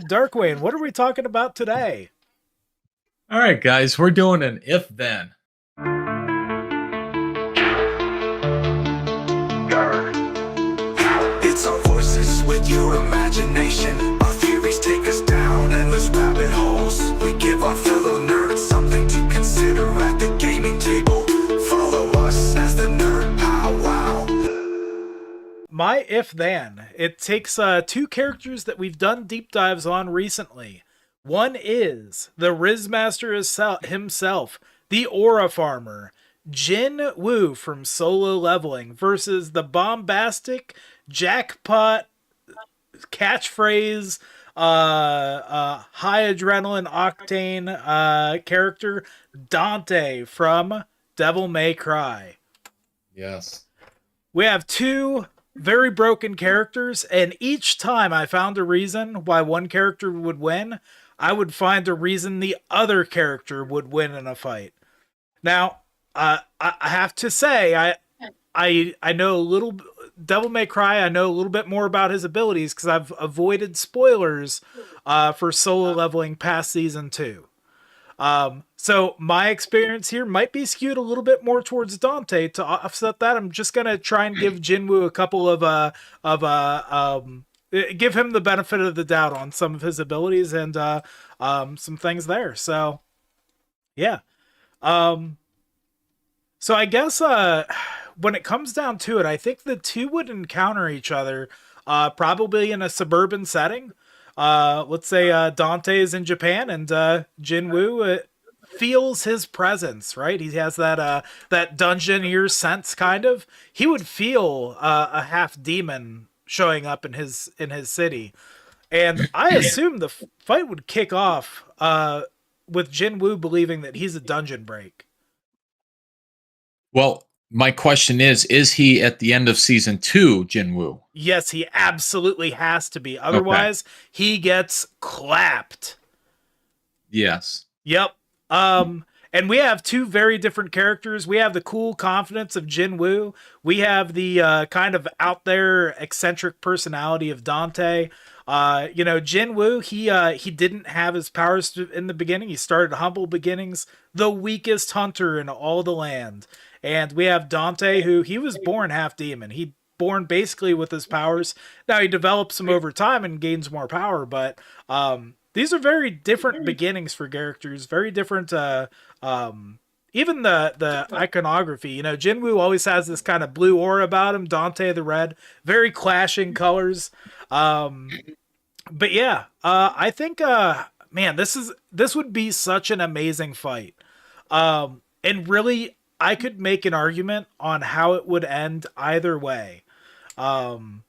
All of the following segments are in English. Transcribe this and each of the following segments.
Darkwayne, what are we talking about today? All right, guys, we're doing an if then. It's our voices with your imagination. Our theories take us down endless rabbit holes. We give our fellow nerds something to consider at the gaming table. Follow us as the Nerd Pow Wow. My if then. It takes two characters that we've done deep dives on recently. One is the Rizmaster himself, the Aura Farmer, Jin-Woo from Solo Leveling versus the bombastic jackpot catchphrase high adrenaline octane character Dante from Devil May Cry. Yes. We have two very broken characters, and each time I found a reason why one character would win, I would find a reason the other character would win in a fight. Now, I have to say, I know a little Devil May Cry. I know a little bit more about his abilities because I've avoided spoilers for Solo Leveling past season 2. So my experience here might be skewed a little bit more towards Dante. To offset that, I'm just gonna try and give Jin-Woo a couple give him the benefit of the doubt on some of his abilities and some things there. So yeah. Um, so I guess when it comes down to it, I think the two would encounter each other probably in a suburban setting. Let's say Dante is in Japan and Jin-Woo feels his presence, right? He has that dungeoneer sense, kind of. He would feel a half demon showing up in his city, and I assume the fight would kick off with Jin-Woo believing that he's a dungeon break. Well, my question is he at the end of season 2, Jin-Woo? Yes, he absolutely has to be. Okay. Otherwise, he gets clapped. Yes. Yep. And we have two very different characters. We have the cool confidence of Jin-Woo. We have the kind of out there eccentric personality of Dante. Jin-Woo, he didn't have his powers in the beginning. He started humble beginnings, the weakest hunter in all the land. And we have Dante, who he was born half demon. He born basically with his powers. Now he develops them over time and gains more power, but these are very different beginnings for characters, very different even the iconography. Jinwoo always has this kind of blue aura about him, Dante the red, very clashing colors. But yeah, I think man, this would be such an amazing fight. And really I could make an argument on how it would end either way. Um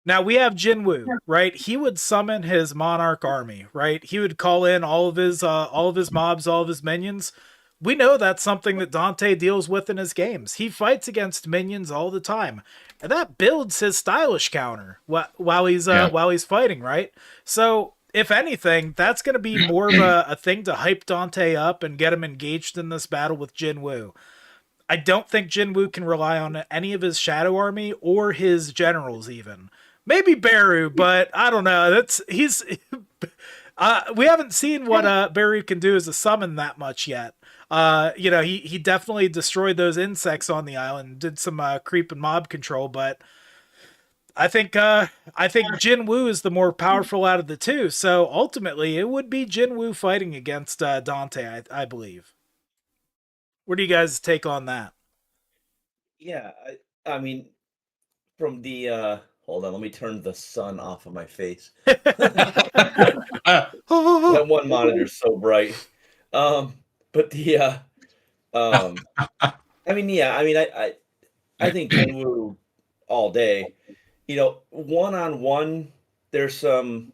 Now we have Jinwoo, right? He would summon his monarch army, right? He would call in all of his mobs, all of his minions. We know that's something that Dante deals with in his games. He fights against minions all the time, and that builds his stylish counter Yeah. while he's fighting, right? So if anything, that's going to be more of a thing to hype Dante up and get him engaged in this battle with Jinwoo. I don't think Jinwoo can rely on any of his shadow army or his generals even. Maybe Beru, but I don't know. That's he's we haven't seen what Beru can do as a summon that much yet. He definitely destroyed those insects on the island, did some creep and mob control, but I think Jinwoo is the more powerful out of the two. So ultimately, it would be Jinwoo fighting against Dante, I believe. What do you guys take on that? Yeah, I mean, from the hold on, let me turn the sun off of my face. That one monitor's so bright. Um, but the I mean, yeah, I think Jinwoo all day. One on one, there's some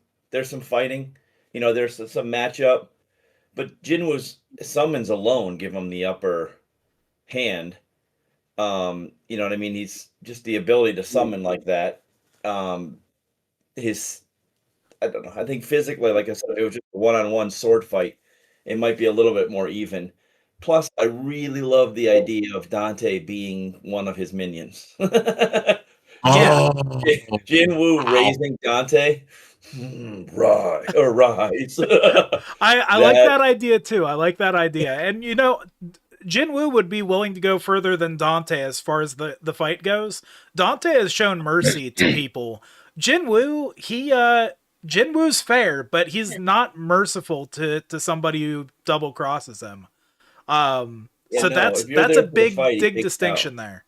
fighting. There's some matchup, but Jinwoo's summons alone give him the upper hand. You know what I mean? He's just the ability to summon like that. Um, his I don't know. I think physically, like I said, if it was just a one-on-one sword fight, it might be a little bit more even. Plus, I really love the idea of Dante being one of his minions. Jin Yeah, Oh, Jinwoo wow. raising Dante. Right or rise. I like That that idea too. I like that idea. And Jin-Woo would be willing to go further than Dante as far as the fight goes. Dante has shown mercy to people. Jin-Woo, Jin-Woo's fair, but he's not merciful to somebody who double crosses him. yeah, So no, that's if you're that's a there for the big fight, he big takes you out. distinction there.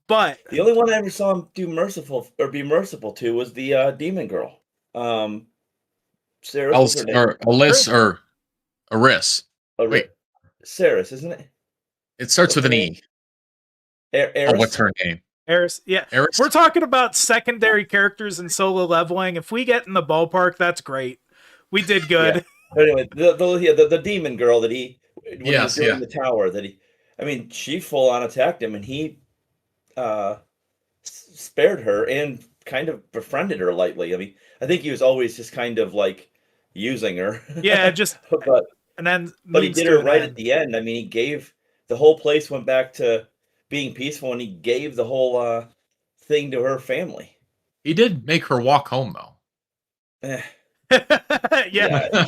But The only one I ever saw him do merciful or be merciful to was the demon girl. Um, Sarah, what's her Else name? or true. Alyss or Aris. Ari- Wait, Saris, isn't it? it starts What's with her an name? E. Oh, what's Eris? her name? Eris, yeah. We're Eris? talking about secondary characters in solo leveling. If we get in the ballpark, that's great. We did Yeah. good. But anyway, the demon girl that he when he was Yes, doing yeah. the tower that he, I mean, she full on attacked him and he uh spared her and kind of befriended her lightly. I mean, I think he was always just kind of like using her, Yeah, just but and then he means did to her an right at end. the end. I mean, he gave the whole place went back to being peaceful, and he gave the whole thing to her family. He did make her walk home though. Eh, Yeah, yeah,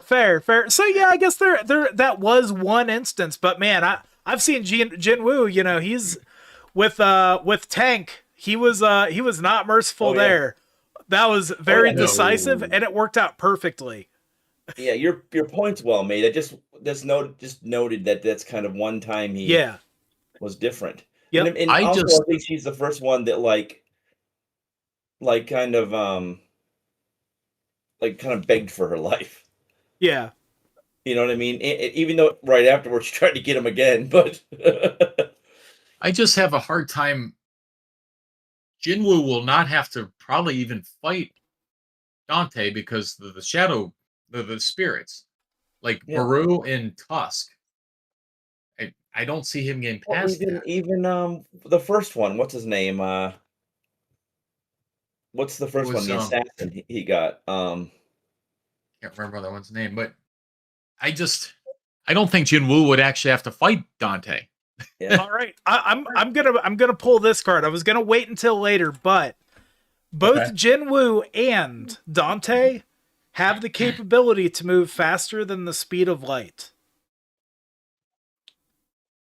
fair, fair. So yeah, I guess there that was one instance, but man, I've seen Jin-Woo. He's with Tank. He was not merciful oh yeah, there. That was oh very yeah, no, decisive, and it worked out perfectly. yeah. Your point's well made. I just noted that that's kind of one time he Yeah. was different, and Yep. and I also just I think she's the first one that like kind of begged for her life. Yeah. You know what I mean? Even though right afterwards she tried to get him again, but I just have a hard time. Jinwoo will not have to probably even fight Dante because the shadow, the spirits, like yeah. Baru and Tusk. I don't see him getting Well, past that. even the first one, what's his name? What's the It first one? was The assassin he got. can't remember that one's name, but I just I don't think Jinwoo would actually have to fight Dante. Yeah. All right. I'm gonna pull this card. I was gonna wait until later, but both Okay. Jin-Woo and Dante have the capability to move faster than the speed of light.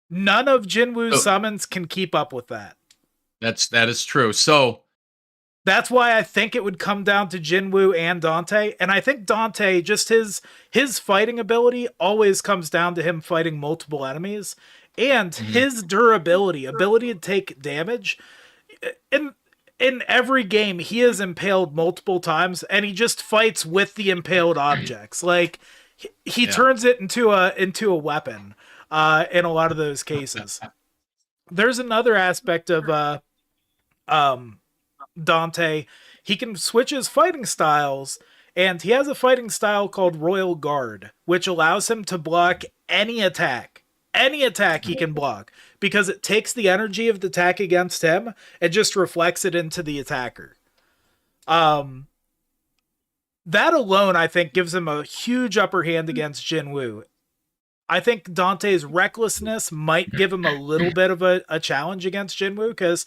None of Jin-Woo's Oh, summons can keep up with that. that is true. So That's why I think it would come down to Jin-Woo and Dante. And I think Dante, just his fighting ability always comes down to him fighting multiple enemies. And mhm, his durability, ability to take damage. In every game, he is impaled multiple times, and he just fights with the impaled objects. Like he yeah. turns it into a weapon in a lot of those cases. There's another aspect of um Dante. He can switch his fighting styles, and he has a fighting style called Royal Guard, which allows him to block any attack. Any attack he can block because it takes the energy of the attack against him and just reflects it into the attacker. Um, that alone, I think, gives him a huge upper hand against Jin-Woo. I think Dante's recklessness might give him a little bit of a challenge against Jin-Woo because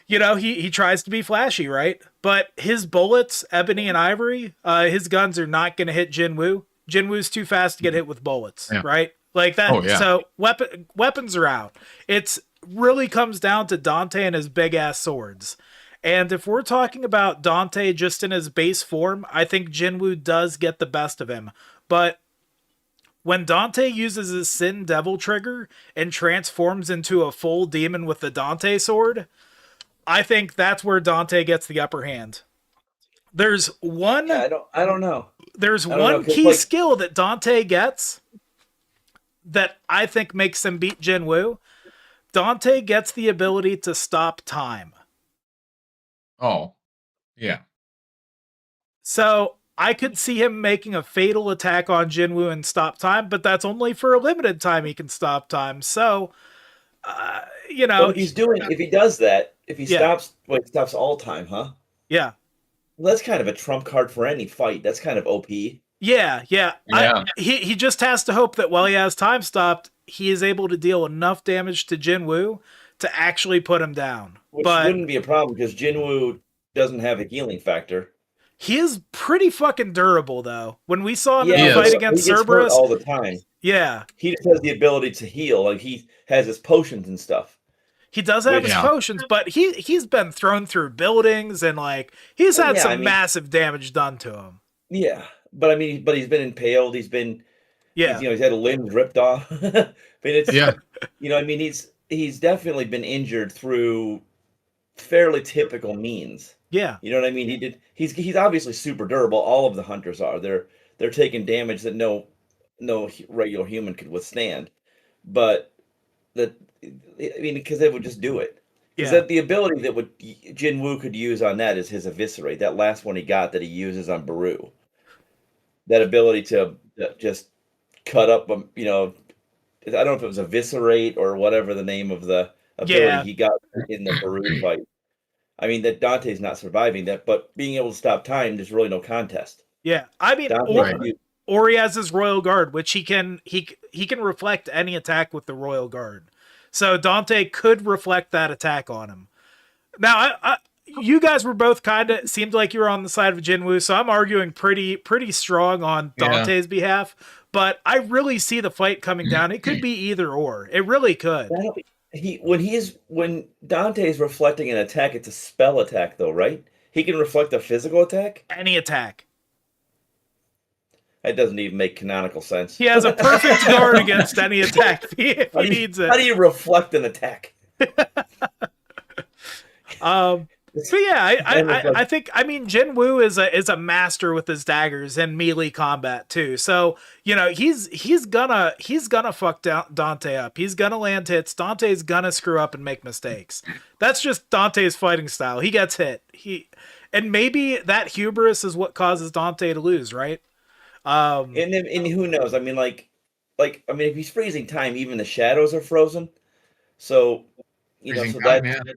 he tries to be flashy, right? But his bullets, ebony and ivory, his guns are not going to hit Jin-Woo. Jin-Woo's too fast to get hit with bullets, Yeah. right? Like that. Oh yeah. So weapons are out. It's really comes down to Dante and his big ass swords. And if we're talking about Dante just in his base form, I think Jin-Woo does get the best of him. But when Dante uses his Sin Devil trigger and transforms into a full demon with the Dante sword, I think that's where Dante gets the upper hand. There's Yeah, one I don't know. there's I don't know one because key skill that Dante gets that I think makes him beat Jin-Woo. Dante gets the ability to stop time. Oh, yeah. So I could see him making a fatal attack on Jin-Woo and stop time, but that's only for a limited time he can stop time. So, uh, you But know, if he does that, if he yeah, stops all time, huh? yeah. Well, that's kind of a trump card for any fight. That's kind of OP. Yeah, yeah. Yeah. He just has to hope that while he has time stopped, he is able to deal enough damage to Jin-Woo to actually put him down. Which But wouldn't be a problem because Jinwoo doesn't have a healing factor. He is pretty fucking durable, though. When we saw him in He the fight is. against he gets hurt Cerberus, all the time. yeah, He just has the ability to heal. Like he has his potions and stuff. he does have his Yeah. potions, but he's been thrown through buildings and like he's had Yeah, some I mean- massive damage done to him. Yeah, but I mean, but he's been impaled. He's been, Yeah, he's had a limb ripped off. But it's, Yeah. I mean, he's definitely been injured through fairly typical means. yeah, You know what I mean? He's obviously super durable. All of the hunters are. They're taking damage that no regular human could withstand. But that, I mean, because they would just do it. Is yeah, that the ability that would Jin-Woo could use on that is his eviscerate. That last one he got that he uses on Baru. That ability to just cut up, I don't know if it was eviscerate or whatever the name of the ability Yeah. he got in the Baru fight. I mean, that Dante's not surviving that, but being able to stop time, there's really no contest. yeah. I mean, Dante, Right. or he has his Royal Guard, which he can reflect any attack with the Royal Guard. So Dante could reflect that attack on him. Now, you guys were both kind of seemed like you were on the side of Jin-Woo, so I'm arguing pretty strong on Yeah. Dante's behalf. But I really see the fight coming down. It could be either or. It really could. when Dante is reflecting an attack, it's a spell attack, though, right? He can reflect a physical attack. Any attack. That doesn't even make canonical sense. He has a perfect guard against any attack if he needs How do it. you reflect an attack? So yeah, I think Jin-Woo is a master with his daggers and melee combat too. So he's gonna fuck Dante up. He's gonna land hits. Dante's gonna screw up and make mistakes. That's just Dante's fighting style. He gets hit. And maybe that hubris is what causes Dante to lose, right? And who knows? I mean, if he's freezing time, even the shadows are frozen. So Freezing so time, that yeah.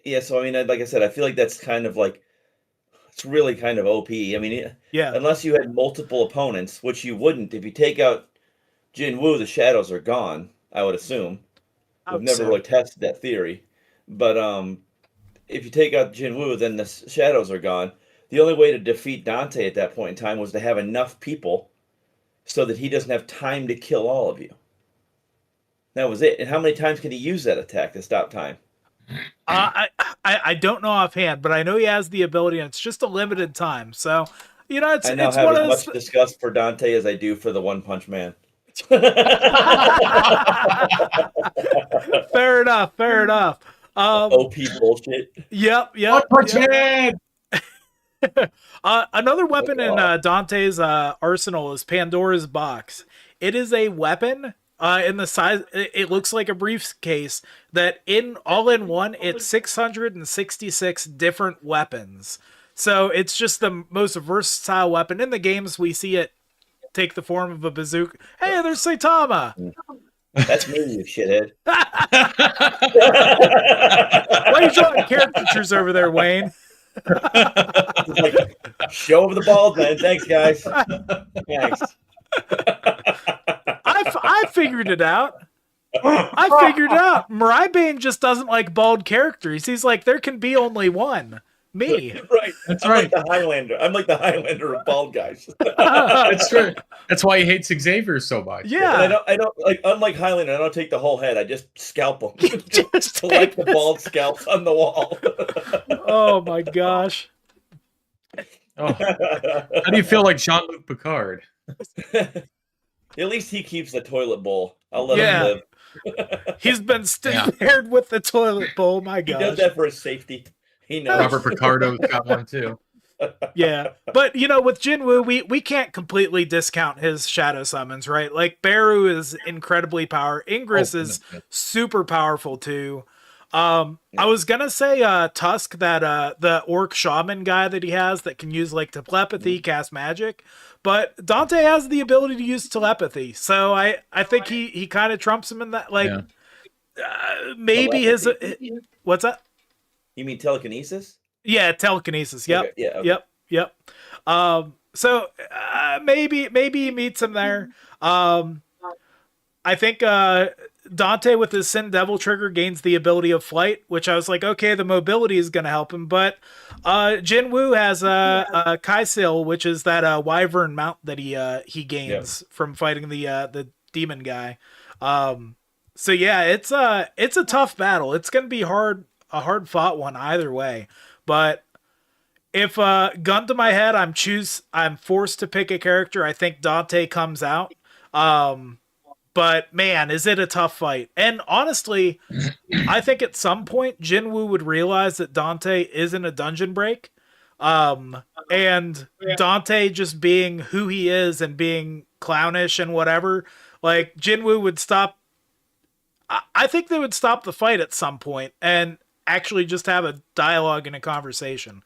yeah. So I mean, like I said, I feel like that's kind of like it's really kind of OP. I mean, Yeah. unless you had multiple opponents, which you wouldn't. If you take out Jin-Woo, the shadows are gone. I would assume. We've never really tested that theory, but if you take out Jin-Woo, then the shadows are gone. The only way to defeat Dante at that point in time was to have enough people so that he doesn't have time to kill all of you. That was it. And how many times can he use that attack to stop time? I don't know offhand, but I know he has the ability, and it's just a limited time. So it's I now it's have one as of much those. disgust for Dante as I do for the One Punch Man. Fair enough. OP bullshit. Yep. Punch Man! Another weapon in God. Dante's arsenal is Pandora's box. It is a weapon in the size. It looks like a briefcase that all in one. It's 666 different weapons. So it's just the most versatile weapon in the games. We see it take the form of a bazooka. Hey, there's Saitama. That's me, you shithead. Why are you drawing caricatures over there, Wayne? It's like, show of the bald man. Thanks, guys. Thanks. I figured it out. Mirai Bane just doesn't like bald characters. He's like, there can be only one. Me. Right. That's I'm right. Like the Highlander. I'm like the Highlander of bald guys. That's true. That's why he hates Xavier so much. Yeah. And I don't like, unlike Highlander, I don't take the whole head. I just scalp them. Just Collect take the bald scalps on the wall. Oh my gosh. Oh. How do you feel like Jean-Luc Picard? At least he keeps the toilet bowl. I'll let Yeah. him live. He's been paired with the toilet bowl. My He does gosh. that for his safety. He knows. Robert Picardo's got one too. Yeah. But with Jin-Woo, we can't completely discount his shadow summons, right? Like Baru is incredibly powerful. Ingress is super powerful too. I was gonna say Tusk, that the orc shaman guy that he has that can use like telepathy, cast magic, but Dante has the ability to use telepathy, so I think he kind of trumps him in that. Like maybe Telepathy. what's that? You mean telekinesis? Yeah, telekinesis. Yep. Okay, yeah, okay. Yep. So maybe he meets him there. I think Dante with his Sin Devil trigger gains the ability of flight, which I was like, okay, the mobility is going to help him. But Jin-Woo has a Kaisil, which is that wyvern mount that he gains from fighting the demon guy. So yeah, it's a tough battle. It's going to be a hard fought one either way. But if gun to my head, I'm forced to pick a character. I think Dante comes out. But man, is it a tough fight. And honestly, I think at some point Jin-Woo would realize that Dante isn't a dungeon break. And Dante just being who he is and being clownish and whatever, like Jin-Woo would stop. I think they would stop the fight at some point and actually just have a dialogue and a conversation.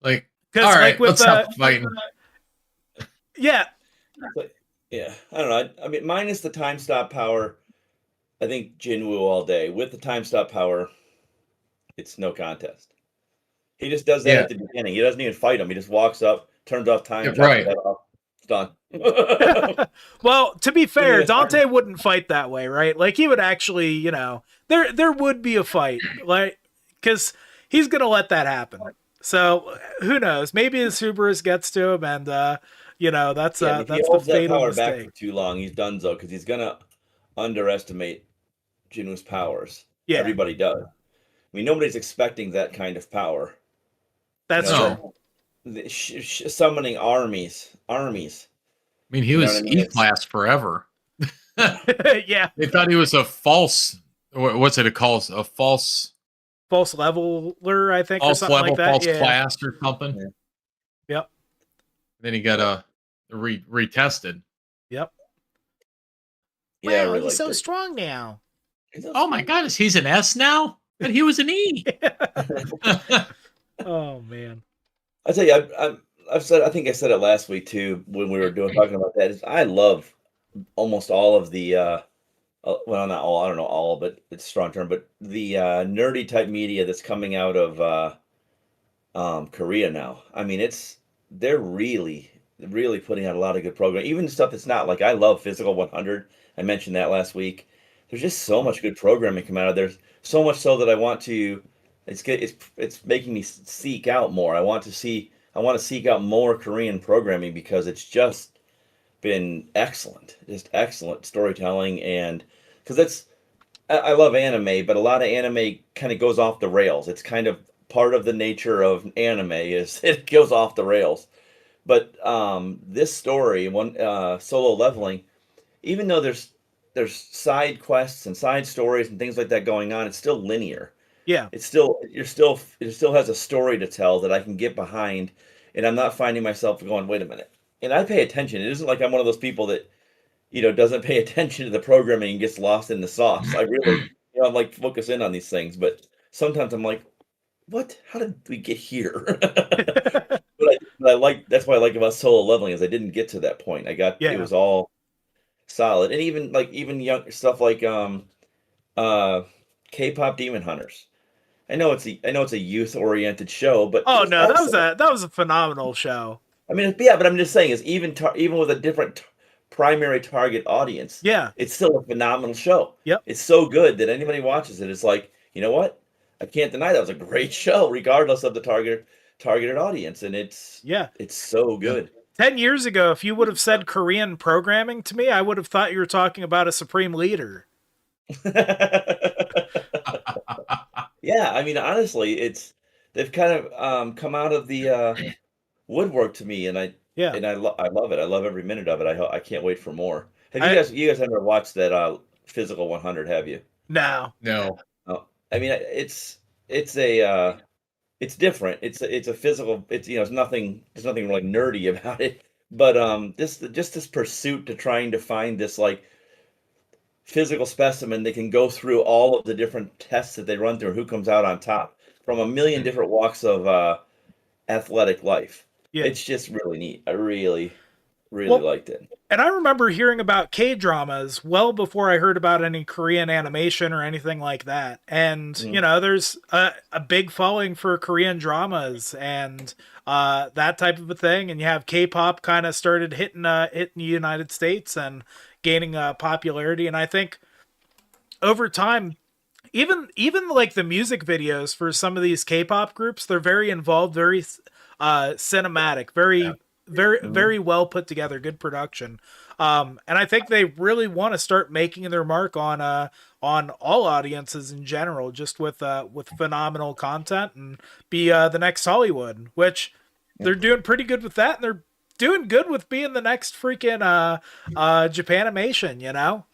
Like, all right, like with, let's stop fighting. Yeah. But, yeah, I don't know. I mean, minus the time stop power, I think Jin-Woo all day. With the time stop power, it's no contest. He just does that at the beginning. He doesn't even fight him. He just walks up, turns off time, right. Off. It's done. Well, to be fair, Dante wouldn't fight that way, right? Like he would actually, you know, there would be a fight, like because he's gonna let that happen. So who knows? Maybe his hubris gets to him, and you know that's if he that's holds the that fatal power mistake. back for too long, he's done so because he's gonna underestimate Jinwoo's powers. Yeah, everybody does. I mean, nobody's expecting that kind of power. That's true. Summoning armies. I mean, he was E-class forever. Yeah. They thought he was a false, what's it called? A false leveler, I think, false or something level, like that. False class or something. Yep. Then he got retested. Yep. Yeah, wow, really he's so strong now. Oh my goodness, he's an S now? And he was an E. Oh man. I tell you, I've said, I think I said it last week too when we were talking about that. I love almost all of the well, not all, I don't know all, but it's a strong term, but the nerdy type media that's coming out of Korea now. I mean, they're really putting out a lot of good programming. Even stuff that's not like, I love Physical 100. I mentioned that last week. There's just so much good programming coming out of there. So much so that I want to. It's making me seek out more. I want to seek out more Korean programming because it's just been excellent, just excellent storytelling. And because I love anime, but a lot of anime kind of goes off the rails. It's kind of part of the nature of anime is it goes off the rails. But this story, Solo Leveling, even though there's side quests and side stories and things like that going on, it's still linear. Yeah. It still has a story to tell that I can get behind, and I'm not finding myself going, wait a minute. And I pay attention. It isn't like I'm one of those people that, doesn't pay attention to the programming and gets lost in the sauce. I really, I'm like focus in on these things, but sometimes I'm like, what? How did we get here? but I like, that's what I like about Solo Leveling is I didn't get to that point. It was all solid. And even young stuff like K-pop Demon Hunters. I know it's a youth-oriented show, but oh no, that was a phenomenal show. I mean, yeah, but I'm just saying is even with a different primary target audience, it's still a phenomenal show. Yep, it's so good that anybody watches it, it's like, you know what? I can't deny that was a great show, regardless of the targeted audience, and it's so good. 10 years ago, if you would have said Korean programming to me, I would have thought you were talking about a supreme leader. Yeah, I mean, honestly, they've kind of come out of the woodwork to me, and I love it. I love every minute of it. I can't wait for more. Have you guys ever watched that Physical 100? Have you? No. Oh, I mean, it's different. It's a physical. There's nothing really nerdy about it. But this pursuit to trying to find this like physical specimen that can go through all of the different tests that they run through, who comes out on top from a million different walks of athletic life. Yeah. It's just really neat. I really liked it. And I remember hearing about K-dramas well before I heard about any Korean animation or anything like that. And, there's a big following for Korean dramas and that type of a thing. And you have K-pop kind of started hitting the United States and gaining popularity. And I think over time, even like the music videos for some of these K-pop groups, they're very involved, very cinematic, Yeah. very well put together, good production. And I think they really want to start making their mark on all audiences in general, just with phenomenal content, and be the next Hollywood, which they're doing pretty good with that, and they're doing good with being the next freaking Japanimation, you know?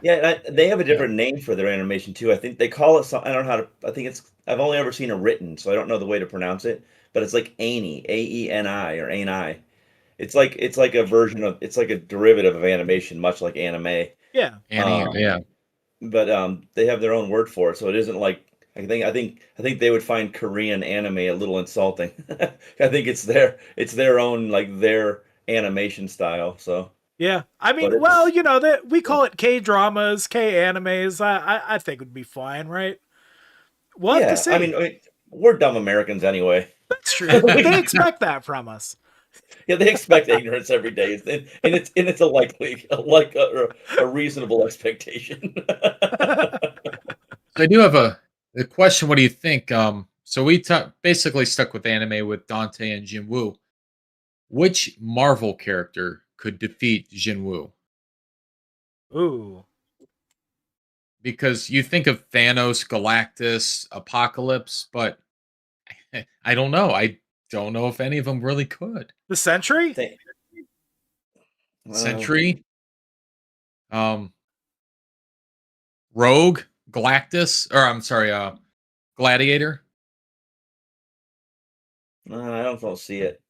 Yeah, they have a different name for their animation too. I think they call it some. I don't know how to. I think it's. I've only ever seen it written, so I don't know the way to pronounce it. But it's like Ani, AENI or ANI. It's like a version of. It's like a derivative of animation, much like anime. Yeah. Annie, Um, yeah. but they have their own word for it, so it isn't like. I think they would find Korean anime a little insulting. I think it's their own like their animation style. So, Yeah, I but mean, well, it's you know that we call it K dramas, K animes. I think would be fine, right? We'll have to yeah. I see. mean, we're dumb Americans anyway. That's true. They expect that from us. Yeah, they expect ignorance every day, and it's a likely, a reasonable expectation. So I do have a question. What do you think? So we basically stuck with anime with Dante and Jin-Woo. Which Marvel character could defeat Jin-Woo? Ooh, Because you think of Thanos, Galactus, Apocalypse, but I don't know. I don't know if any of them really could. the Sentry. Think, uh, Sentry, um, Rogue, Galactus, or I'm sorry, Gladiator. no, I don't see it.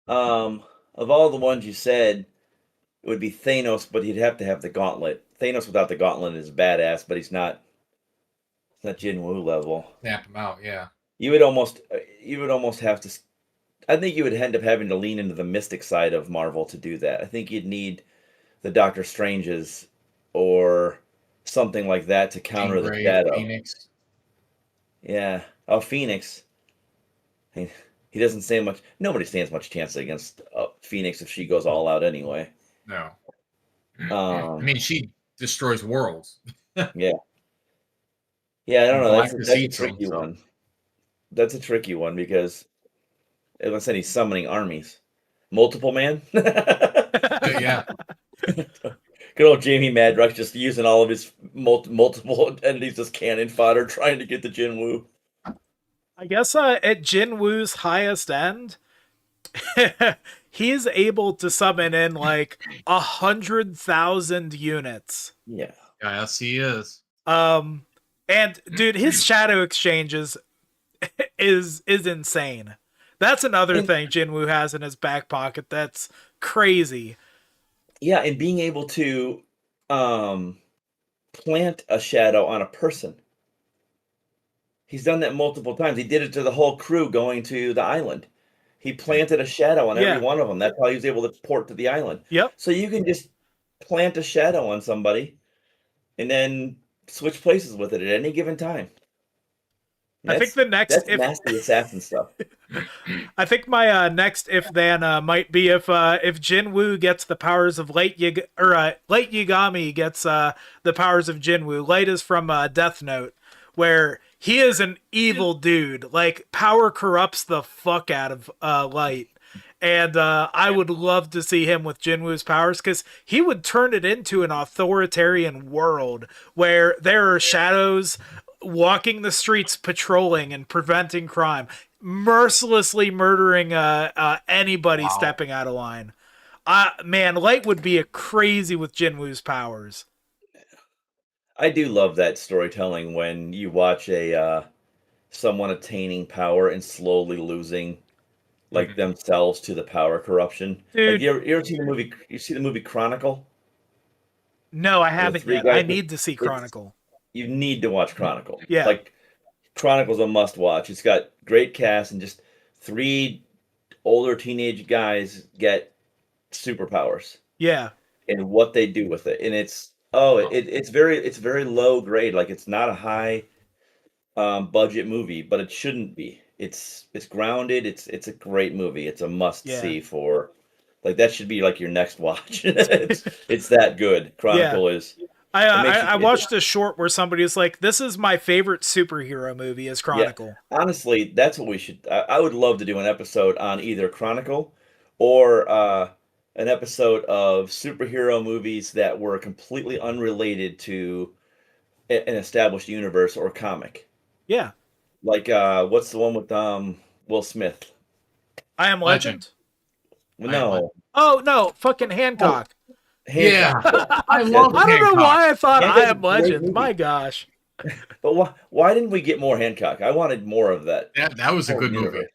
Of all the ones you said, it would be Thanos, but he'd have to have the gauntlet. Thanos without the gauntlet is badass, but he's not. It's not Jin-Woo level. Snap him out, yeah. You would almost have to. I think you would end up having to lean into the mystic side of Marvel to do that. I think you'd need the Doctor Stranges or something like that to Jean counter the Grey, shadow. Phoenix. Yeah. Oh, Phoenix. He doesn't stand much. Nobody stands much chance against Phoenix if she goes all out anyway. No. I Um. mean, she destroys worlds. Yeah. Yeah. I don't And know. That's Galactus that's a eats them, tricky so. one. That's a tricky one because, as I said, he's summoning armies. Multiple man. Yeah. Good old Jamie Madrox just using all of his multiple entities as cannon fodder, trying to get the Jinwoo. I guess at Jin-Woo's highest end, he's able to summon in like 100,000 units. Yeah. Yes, he is. And dude, his shadow exchanges is insane. That's another And thing Jinwoo has in his back pocket that's crazy. yeah, and being able to um plant a shadow on a person. He's done that multiple times. He did it to the whole crew going to the island. He planted a shadow on every Yeah. one of them. That's how he was able to port to the island. Yep. So you can just plant a shadow on somebody and then switch places with it at any given time. I think That's the next that's if nasty assassin stuff. I think my next if then might be if Jinwoo gets the powers of Light Yagami gets the powers of Jinwoo. Light is from Death Note, where he is an evil dude. Like power corrupts the fuck out of Light. And I would love to see him with Jinwoo's powers, because he would turn it into an authoritarian world where there are shadows walking the streets, patrolling and preventing crime, mercilessly murdering anybody Wow. stepping out of line. Man, Light would be a crazy with Jinwoo's powers. I do love that storytelling when you watch a someone attaining power and slowly losing like Mhm. themselves to the power corruption. Like Dude, you ever see the movie? You see the movie Chronicle? no, I The haven't three yet. I guys. need to see It's Chronicle. You need to watch Chronicle. Yeah, Like Chronicle's a must watch. It's got great cast and just three older teenage guys get superpowers yeah, and what they do with it. And it's very low grade. Like it's not a high budget movie, but it shouldn't be. It's grounded. It's a great movie. It's a must yeah, see for like that should be like your next watch. It's that good. yeah. Chronicle is. I watched a short where somebody was like, "This is my favorite superhero movie is Chronicle." Honestly, that's what we should. I would love to do an episode on either Chronicle or an episode of superhero movies that were completely unrelated to an established universe or comic. Yeah. Like what's the one with Will Smith? I Am Legend. No. Oh no, fucking Hancock. Hancock. Yeah. I love I don't know why I thought Hancock's I a Am great Legend. movie. My gosh. But why didn't we get more Hancock? I wanted more of that. That was a good movie. universe.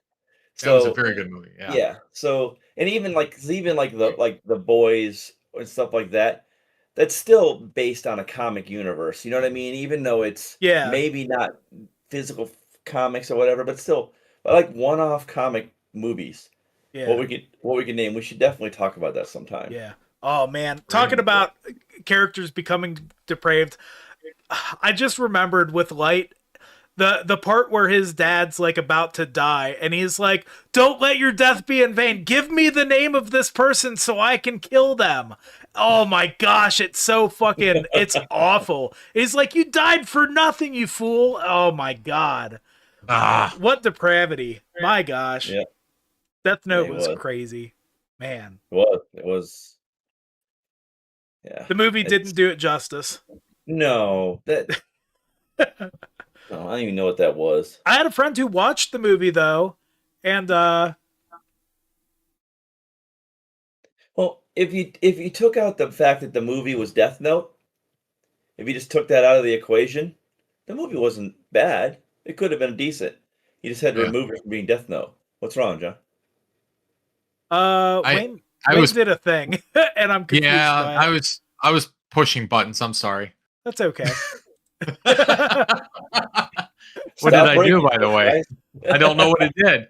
That was a very good movie. Yeah. Yeah. So, and even like the boys and stuff like that, that's still based on a comic universe. You know what I mean? Even though it's Yeah. maybe not physical comics or whatever, but still, like one-off comic movies. Yeah. What we can name? We should definitely talk about that sometime. Yeah. Oh man, talking about characters becoming depraved, I just remembered with Light the part where his dad's like about to die and he's like, "Don't let your death be in vain. Give me the name of this person so I can kill them." Oh my gosh, it's so fucking it's awful. He's like, "You died for nothing, you fool." Oh my god. What depravity. My gosh. Yeah. Death Note It was was. crazy. Man. It was. Yeah. The movie didn't do it justice. No, that. No, I don't even know what that was. I had a friend who watched the movie though, and Well, if you took out the fact that the movie was Death Note, if you just took that out of the equation, the movie wasn't bad. It could have been decent. You just had to remove it from being Death Note. What's wrong, John? Wayne did a thing, and I'm confused. Yeah, by it. I was pushing buttons. I'm sorry. That's okay. What did I do, by the way? I don't know what it did.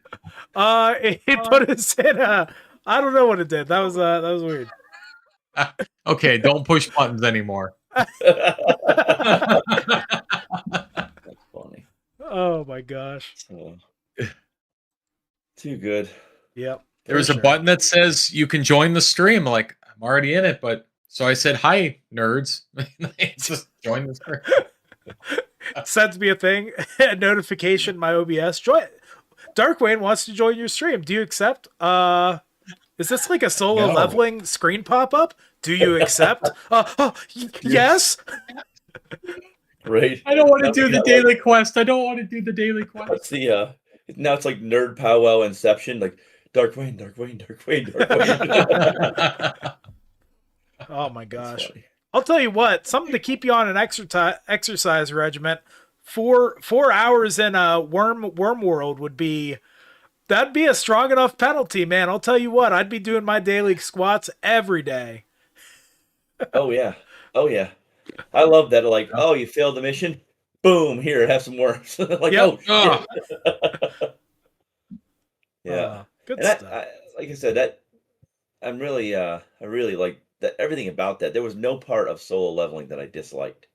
It put us in a. I don't know what it did. That was weird. Okay, don't push buttons anymore. That's funny. Oh my gosh. Too good. Yep. There was a button that says you can join the stream. Like, I'm already in it, but so I said, "Hi, nerds." Just join the stream. Sends me a thing, a notification, my OBS. Darkwayne wants to join your stream. Do you accept? Is this like a solo leveling screen pop-up? Do you accept? Yes. Right. I don't want to do the daily quest. I don't want to do the daily quest. That's the now it's like Nerd Pow Wow Inception, like Darkwayne. Oh my gosh. I'll tell you what, something to keep you on an exercise regimen. 4 hours in a worm world that'd be a strong enough penalty, man. I'll tell you what, I'd be doing my daily squats every day. Oh yeah. I love that. Like, oh, you failed the mission. Boom, here, have some more. Like, Yep. Oh, shit. Yeah. Good And stuff. like I said, that I really like that. Everything about that. There was no part of solo leveling that I disliked.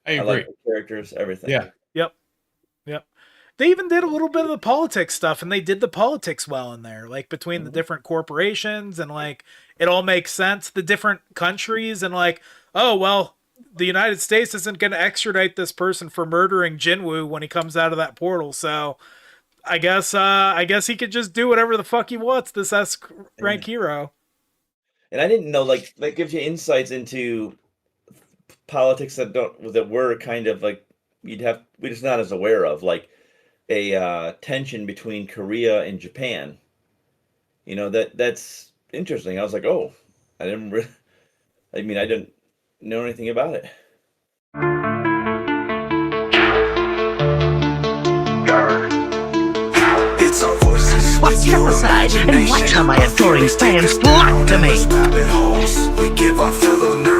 I I agree. like the characters, everything. Yeah. Yep. They even did a little bit of the politics stuff, and they did the politics well in there, like between the different corporations, and like it all makes sense. The different countries, and like, oh well, the United States isn't going to extradite this person for murdering Jin-Woo when he comes out of that portal, so I guess he could just do whatever the fuck he wants. This S-rank hero. And I didn't know, like, that gives you insights into politics that we're kind of like we're just not as aware of, like a tension between Korea and Japan. You know, that's interesting. I was like, oh, I didn't know anything about it. It's our voices Well, with step your aside and watch how my adoring fans flock to me. Rabbit holes. We give our fellow nerds